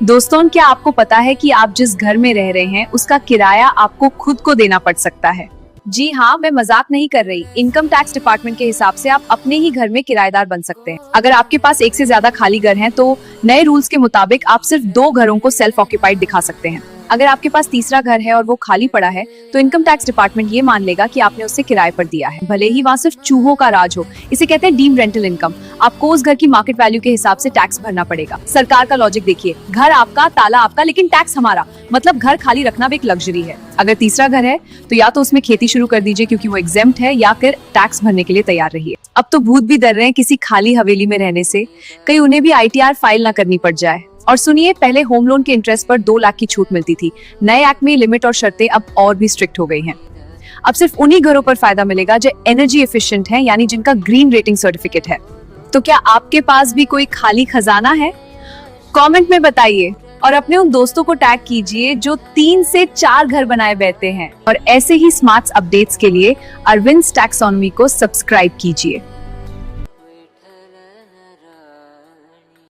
दोस्तों, क्या आपको पता है कि आप जिस घर में रह रहे हैं उसका किराया आपको खुद को देना पड़ सकता है। जी हाँ, मैं मजाक नहीं कर रही। इनकम टैक्स डिपार्टमेंट के हिसाब से आप अपने ही घर में किराएदार बन सकते हैं। अगर आपके पास एक से ज्यादा खाली घर हैं, तो नए रूल्स के मुताबिक आप सिर्फ 2 घरों को सेल्फ ऑक्यूपाइड दिखा सकते हैं। अगर आपके पास तीसरा घर है और वो खाली पड़ा है, तो इनकम टैक्स डिपार्टमेंट ये मान लेगा कि आपने उसे किराए पर दिया है, भले ही वहाँ सिर्फ चूहों का राज हो। इसे कहते हैं डीम्ड रेंटल इनकम। आपको उस घर की मार्केट वैल्यू के हिसाब से टैक्स भरना पड़ेगा। सरकार का लॉजिक देखिए, घर आपका, ताला आपका, लेकिन टैक्स हमारा। मतलब घर खाली रखना भी एक लग्जरी है। अगर तीसरा घर है तो या तो उसमें खेती शुरू कर दीजिए क्योंकि वो एग्जेम्प्ट है, या फिर टैक्स भरने के लिए तैयार रहिए। अब तो भूत भी डर रहे हैं किसी खाली हवेली में रहने से, कहीं उन्हें भी ITR फाइल ना करनी पड़ जाए। और सुनिए, पहले होम लोन के इंटरेस्ट पर 2 लाख की छूट मिलती थी। नए एक्ट में लिमिट और शर्तें अब और भी स्ट्रिक्ट हो गई हैं। अब सिर्फ उन्हीं घरों पर फायदा मिलेगा जो एनर्जी एफिशिएंट हैं, यानी जिनका ग्रीन रेटिंग सर्टिफिकेट है। तो क्या आपके पास भी कोई खाली खजाना है? कमेंट में बताइए और अपने उन दोस्तों को टैग कीजिए जो 3 से 4 घर बनाए बैठे हैं। और ऐसे ही स्मार्ट अपडेट्स के लिए अरविंद टैक्सोनॉमी को सब्सक्राइब कीजिए।